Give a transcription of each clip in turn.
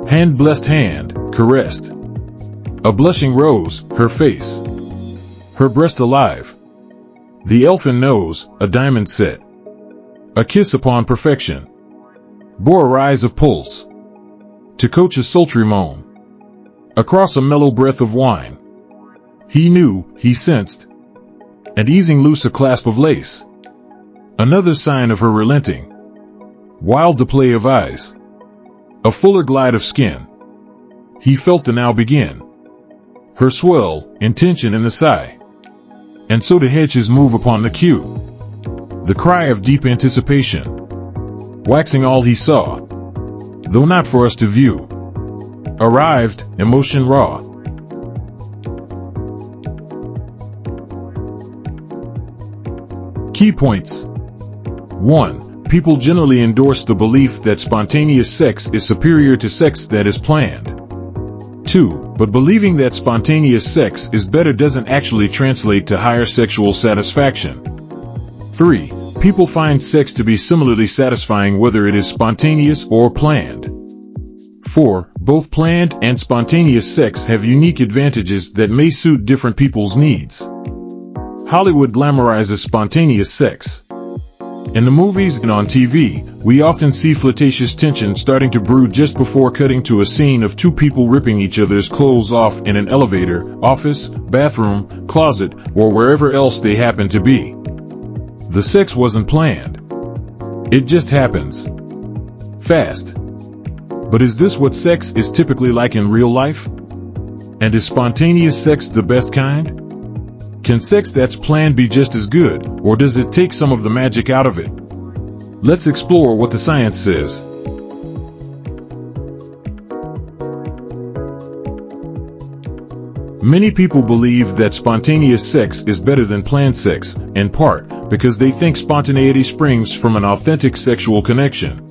Hand blessed hand, caressed. A blushing rose, her face. Her breast alive. The elfin nose, a diamond set. A kiss upon perfection. Bore a rise of pulse. To coach a sultry moan. Across a mellow breath of wine. He knew, he sensed. And easing loose a clasp of lace. Another sign of her relenting. Wild the play of eyes. A fuller glide of skin. He felt the now begin. Her swell, intention in the sigh. And so to hedge his move upon the cue. The cry of deep anticipation. Waxing all he saw. Though not for us to view. Arrived, emotion raw. Key points. 1. People generally endorse the belief that spontaneous sex is superior to sex that is planned. 2. But believing that spontaneous sex is better doesn't actually translate to higher sexual satisfaction. 3. People find sex to be similarly satisfying whether it is spontaneous or planned. 4. Both planned and spontaneous sex have unique advantages that may suit different people's needs. Hollywood glamorizes spontaneous sex. In the movies and on TV, we often see flirtatious tension starting to brew just before cutting to a scene of two people ripping each other's clothes off in an elevator, office, bathroom, closet, or wherever else they happen to be. The sex wasn't planned. It just happens. Fast. But is this what sex is typically like in real life? And is spontaneous sex the best kind? Can sex that's planned be just as good, or does it take some of the magic out of it? Let's explore what the science says. Many people believe that spontaneous sex is better than planned sex, in part because they think spontaneity springs from an authentic sexual connection.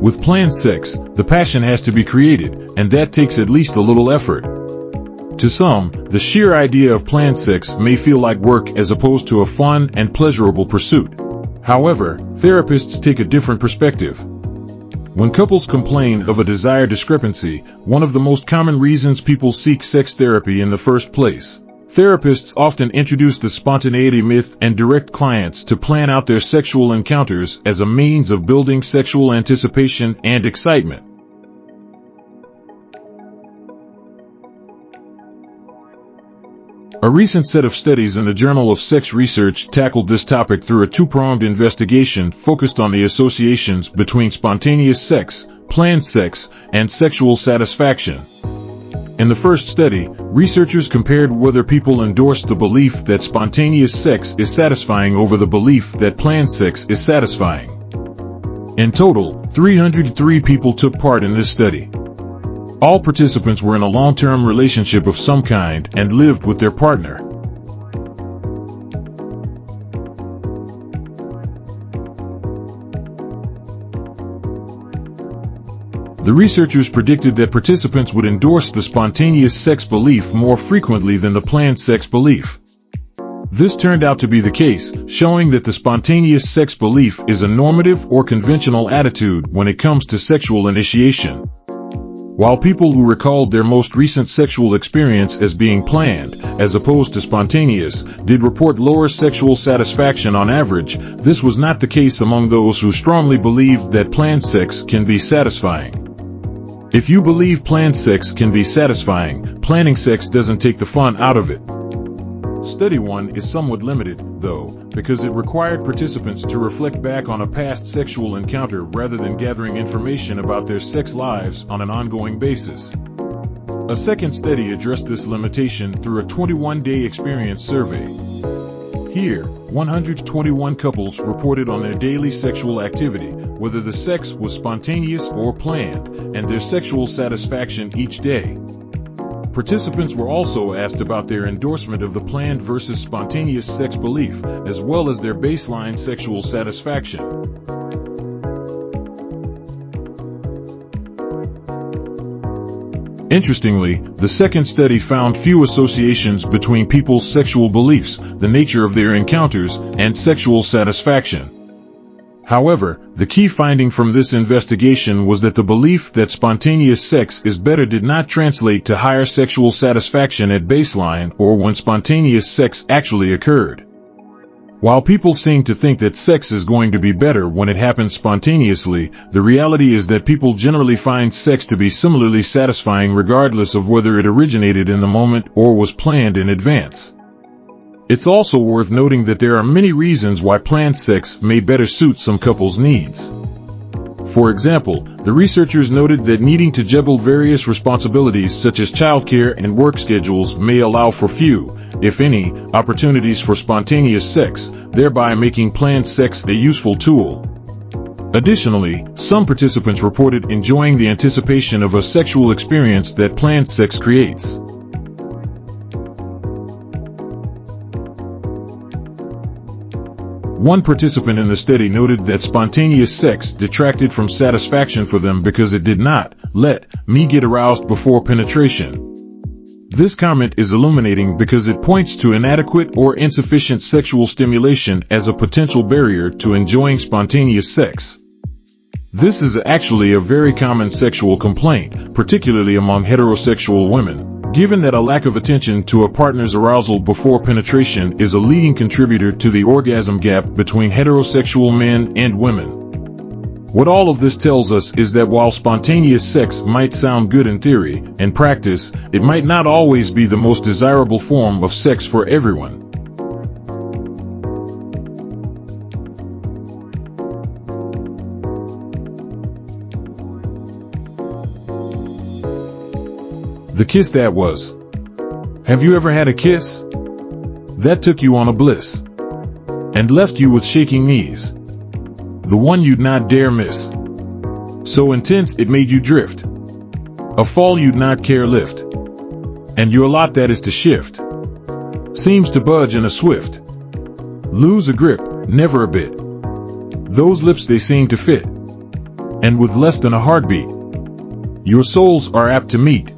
With planned sex, the passion has to be created, and that takes at least a little effort. To some, the sheer idea of planned sex may feel like work as opposed to a fun and pleasurable pursuit. However, therapists take a different perspective. When couples complain of a desire discrepancy, one of the most common reasons people seek sex therapy in the first place. Therapists often introduce the spontaneity myth and direct clients to plan out their sexual encounters as a means of building sexual anticipation and excitement. A recent set of studies in the Journal of Sex Research tackled this topic through a two-pronged investigation focused on the associations between spontaneous sex, planned sex, and sexual satisfaction. In the first study, researchers compared whether people endorsed the belief that spontaneous sex is satisfying over the belief that planned sex is satisfying. In total, 303 people took part in this study. All participants were in a long-term relationship of some kind and lived with their partner. The researchers predicted that participants would endorse the spontaneous sex belief more frequently than the planned sex belief. This turned out to be the case, showing that the spontaneous sex belief is a normative or conventional attitude when it comes to sexual initiation. While people who recalled their most recent sexual experience as being planned, as opposed to spontaneous, did report lower sexual satisfaction on average, this was not the case among those who strongly believed that planned sex can be satisfying. If you believe planned sex can be satisfying, planning sex doesn't take the fun out of it. Study 1 is somewhat limited, though, because it required participants to reflect back on a past sexual encounter rather than gathering information about their sex lives on an ongoing basis. A second study addressed this limitation through a 21-day experience survey. Here, 121 couples reported on their daily sexual activity, whether the sex was spontaneous or planned, and their sexual satisfaction each day. Participants were also asked about their endorsement of the planned versus spontaneous sex belief, as well as their baseline sexual satisfaction. Interestingly, the second study found few associations between people's sexual beliefs, the nature of their encounters, and sexual satisfaction. However, the key finding from this investigation was that the belief that spontaneous sex is better did not translate to higher sexual satisfaction at baseline or when spontaneous sex actually occurred. While people seem to think that sex is going to be better when it happens spontaneously, the reality is that people generally find sex to be similarly satisfying regardless of whether it originated in the moment or was planned in advance. It's also worth noting that there are many reasons why planned sex may better suit some couples' needs. For example, the researchers noted that needing to juggle various responsibilities such as childcare and work schedules may allow for few, if any, opportunities for spontaneous sex, thereby making planned sex a useful tool. Additionally, some participants reported enjoying the anticipation of a sexual experience that planned sex creates. One participant in the study noted that spontaneous sex detracted from satisfaction for them because it did not let me get aroused before penetration. This comment is illuminating because it points to inadequate or insufficient sexual stimulation as a potential barrier to enjoying spontaneous sex. This is actually a very common sexual complaint, particularly among heterosexual women, given that a lack of attention to a partner's arousal before penetration is a leading contributor to the orgasm gap between heterosexual men and women. What all of this tells us is that while spontaneous sex might sound good in theory, in practice, it might not always be the most desirable form of sex for everyone. The kiss that was. Have you ever had a kiss that took you on a bliss and left you with shaking knees? The one you'd not dare miss. So intense it made you drift. A fall you'd not care lift. And your lot that is to shift. Seems to budge in a swift. Lose a grip, never a bit. Those lips they seem to fit. And with less than a heartbeat, your souls are apt to meet.